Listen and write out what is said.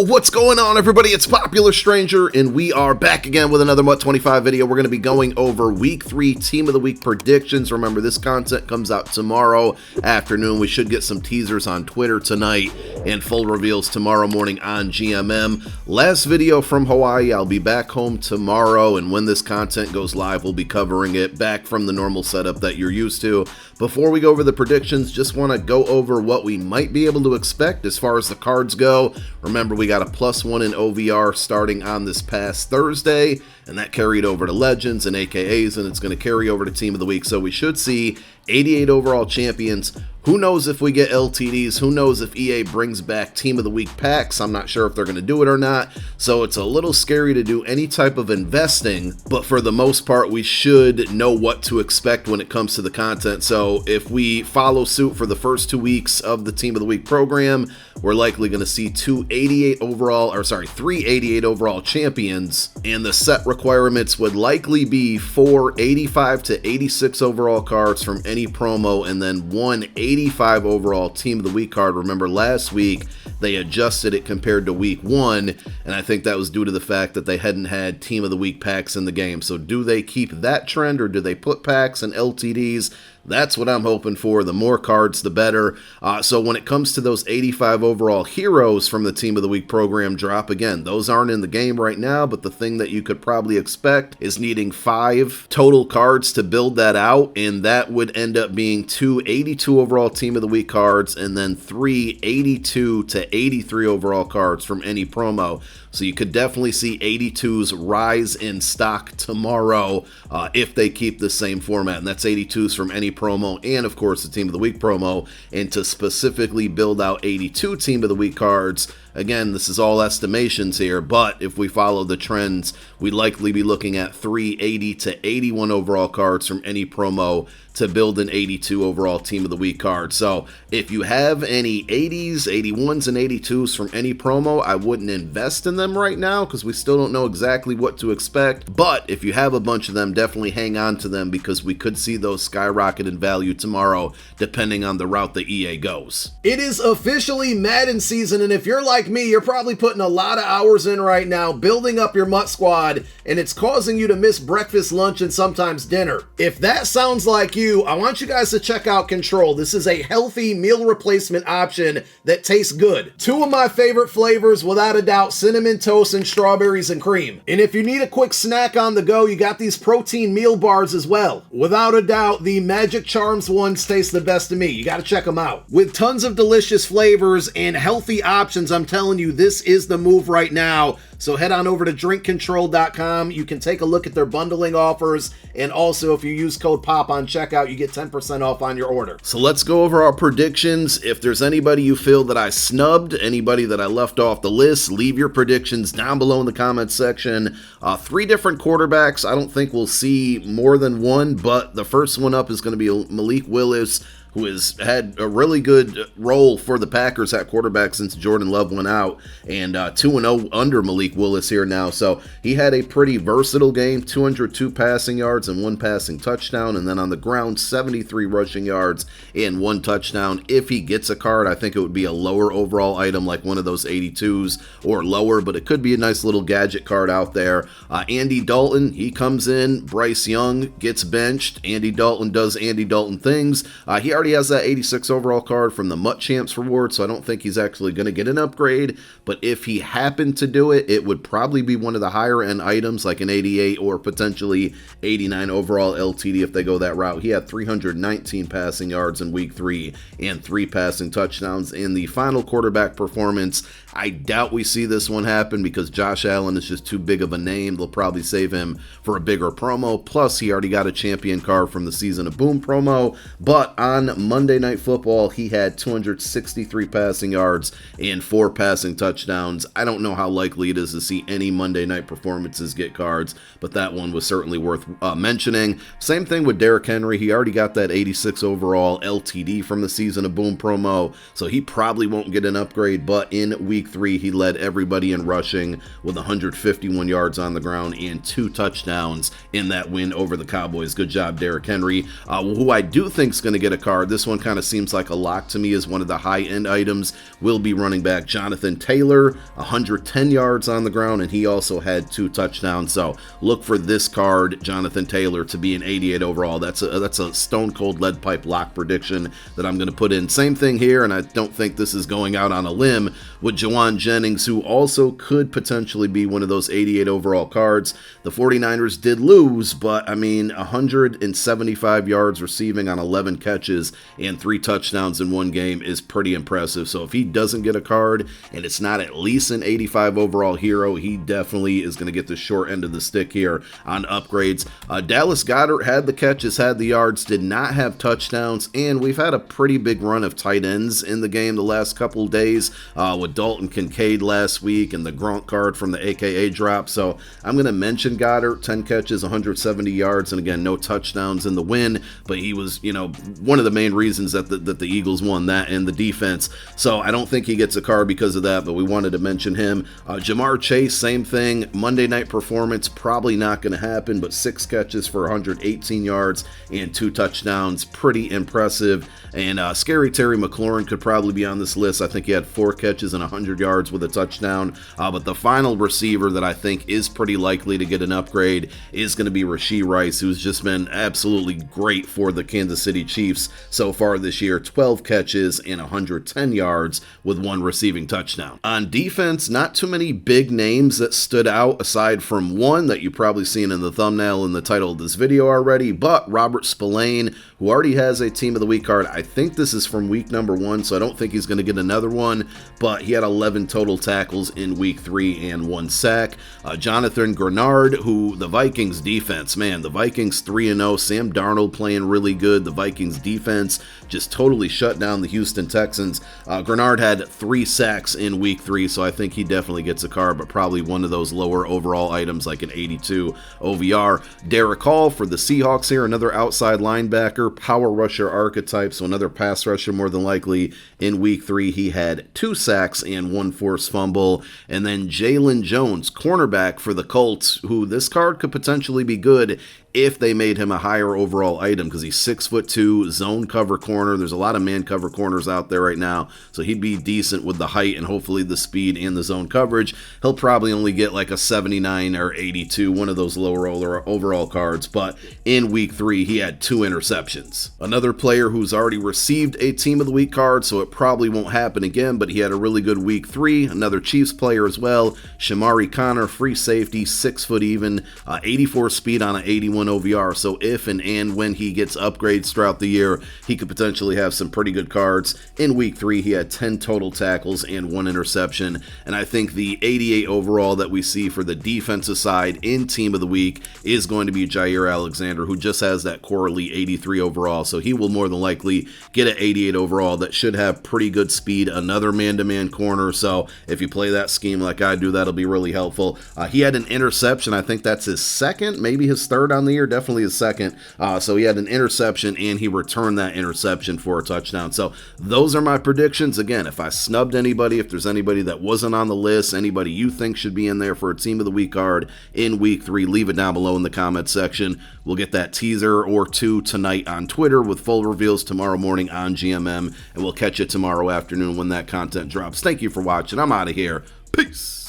Yo, what's going on, everybody? It's Popular Stranger, and we are back again with another MUT 25 video. We're going to be going over Week 3 Team of the Week predictions. Remember, this content comes out tomorrow afternoon. We should get some teasers on Twitter tonight and full reveals tomorrow morning on GMM. Last video from Hawaii. I'll be back home tomorrow, and when this content goes live, we'll be covering it back from the normal setup that you're used to. Before we go over the predictions, just want to go over what we might be able to expect as far as the cards go. Remember, we got a +1 in OVR starting on this past Thursday, and that carried over to Legends and AKAs, and it's going to carry over to Team of the Week. So we should see 88 overall champions. Who knows if we get LTDs? Who knows if EA brings back Team of the Week packs? I'm not sure if they're going to do it or not. So it's a little scary to do any type of investing, but for the most part, we should know what to expect when it comes to the content. So if we follow suit for the first 2 weeks of the Team of the Week program, we're likely going to see 388 overall champions, and the set requirements would likely be 4 85 to 86 overall cards from any promo, and then 1 85 overall Team of the Week card. Remember, last week they adjusted it compared to week 1, and I think that was due to the fact that they hadn't had Team of the Week packs in the game. So do they keep that trend, or do they put packs and LTDs? That's what I'm hoping for. The more cards, the better. So when it comes to those 85 overall heroes from the Team of the Week program drop, again, those aren't in the game right now, but the thing that you could probably expect is needing 5 total cards to build that out, and that would end up being 2 82 overall Team of the Week cards, and then 3 82 to 83 overall cards from any promo. So you could definitely see 82s rise in stock tomorrow if they keep the same format, and that's 82s from any promo and, of course, the Team of the Week promo. And to specifically build out 82 Team of the Week cards, again, this is all estimations here, but if we follow the trends, we'd likely be looking at 380 to 81 overall cards from any promo to build an 82 overall Team of the Week card. So if you have any 80s, 81s, and 82s from any promo, I wouldn't invest in them right now because we still don't know exactly what to expect. But if you have a bunch of them, definitely hang on to them because we could see those skyrocket in value tomorrow depending on the route the EA goes. It is officially Madden season, and if you're like me, you're probably putting a lot of hours in right now building up your MUT squad, and it's causing you to miss breakfast, lunch, and sometimes dinner. If that sounds like you, I want you guys to check out Control. This is a healthy meal replacement option that tastes good. 2 of my favorite flavors, without a doubt, cinnamon toast and strawberries and cream. And if you need a quick snack on the go, you got these protein meal bars as well. Without a doubt, the Magic Charms ones taste the best to me. You got to check them out. With tons of delicious flavors and healthy options, I'm telling you, this is the move right now. So head on over to drinkcontrol.com. You can take a look at their bundling offers, and also if you use code POP on checkout, you get 10% off on your order. So let's go over our predictions. If there's anybody you feel that I snubbed, anybody that I left off the list, leave your predictions down below in the comments section. 3 different quarterbacks. I don't think we'll see more than one, but the first one up is going to be Malik Willis, who has had a really good role for the Packers at quarterback since Jordan Love went out, and 2-0 under Malik Willis here now. So he had a pretty versatile game, 202 passing yards and 1 passing touchdown, and then on the ground, 73 rushing yards and 1 touchdown. If he gets a card, I think it would be a lower overall item, like one of those 82s or lower, but it could be a nice little gadget card out there. Andy Dalton, he comes in. Bryce Young gets benched. Andy Dalton does Andy Dalton things. He already has that 86 overall card from the MUT Champs reward, so I don't think he's actually going to get an upgrade, but if he happened to do it, it would probably be one of the higher end items, like an 88 or potentially 89 overall LTD if they go that route. He had 319 passing yards in week 3 and 3 passing touchdowns. In the final quarterback performance, I doubt we see this one happen because Josh Allen is just too big of a name. They'll probably save him for a bigger promo. Plus, he already got a champion card from the Season of Boom promo. But on Monday Night Football, he had 263 passing yards and 4 passing touchdowns. I don't know how likely it is to see any Monday night performances get cards, but that one was certainly worth mentioning. Same thing with Derrick Henry. He already got that 86 overall LTD from the Season of Boom promo, so he probably won't get an upgrade. But in week week 3, he led everybody in rushing with 151 yards on the ground and 2 touchdowns in that win over the Cowboys. Good job, Derrick Henry. Who I do think is going to get a card, this one kind of seems like a lock to me, is one of the high-end items, will be running back Jonathan Taylor, 110 yards on the ground, and he also had 2 touchdowns. So look for this card, Jonathan Taylor, to be an 88 overall. That's a stone-cold lead pipe lock prediction that I'm going to put in. Same thing here, and I don't think this is going out on a limb, with Jawan Jennings, who also could potentially be one of those 88 overall cards. The 49ers did lose, but I mean, 175 yards receiving on 11 catches and 3 touchdowns in one game is pretty impressive. So if he doesn't get a card and it's not at least an 85 overall hero, he definitely is going to get the short end of the stick here on upgrades. Dallas Goedert had the catches, had the yards, did not have touchdowns, and we've had a pretty big run of tight ends in the game the last couple days, with Dalton Kincaid last week and the Gronk card from the AKA drop. So I'm going to mention Goddard, 10 catches, 170 yards, and again, no touchdowns in the win, but he was, one of the main reasons that the Eagles won that and the defense. So I don't think he gets a card because of that, but we wanted to mention him. Jamar Chase, same thing. Monday night performance, probably not going to happen, but 6 catches for 118 yards and 2 touchdowns. Pretty impressive. And Scary Terry McLaurin could probably be on this list. I think he had 4 catches and 100 yards with a touchdown. But the final receiver that I think is pretty likely to get an upgrade is going to be Rashee Rice, who's just been absolutely great for the Kansas City Chiefs so far this year. 12 catches and 110 yards with 1 receiving touchdown. On defense, not too many big names that stood out aside from one that you've probably seen in the thumbnail and the title of this video already, but Robert Spillane, who already has a Team of the Week card. I think this is from week number 1, so I don't think he's going to get another one, but he had 11 total tackles in week 3 and 1 sack. Jonathan Grenard, who the Vikings defense, man, the Vikings 3-0, Sam Darnold playing really good. The Vikings defense just totally shut down the Houston Texans. Grenard had 3 sacks in week 3, so I think he definitely gets a card, but probably one of those lower overall items like an 82 OVR. Derek Hall for the Seahawks here, another outside linebacker, power rusher archetype, so another pass rusher more than likely. In week 3, he had 2 sacks and 1 forced fumble. And then Jalen Jones, cornerback for the Colts, who this card could potentially be good if they made him a higher overall item, because he's 6'2", zone cover corner. There's a lot of man cover corners out there right now, so he'd be decent with the height and hopefully the speed and the zone coverage. He'll probably only get like a 79 or 82, one of those lower overall cards, but in week 3, he had 2 interceptions. Another player who's already received a Team of the Week card, so it probably won't happen again, but he had a really good week 3. Another Chiefs player as well, Shamari Connor, free safety, 6 foot even, 84 speed on an 81 OVR, so if and when he gets upgrades throughout the year, he could potentially have some pretty good cards. In week 3, he had 10 total tackles and 1 interception, and I think the 88 overall that we see for the defensive side in Team of the Week is going to be Jaire Alexander, who just has that Corley 83 overall, so he will more than likely get an 88 overall that should have pretty good speed, another man-to-man corner, so if you play that scheme like I do, that'll be really helpful. He had an interception. I think that's his second, maybe his third on the year, definitely his second. So he had an interception and he returned that interception for a touchdown. So those are my predictions. Again, if I snubbed anybody, if there's anybody that wasn't on the list, anybody you think should be in there for a Team of the Week card in week 3, leave it down below in the comments section. We'll get that teaser or 2 tonight on Twitter with full reveals tomorrow morning on GMM, and we'll catch you tomorrow afternoon when that content drops. Thank you for watching. I'm out of here. Peace.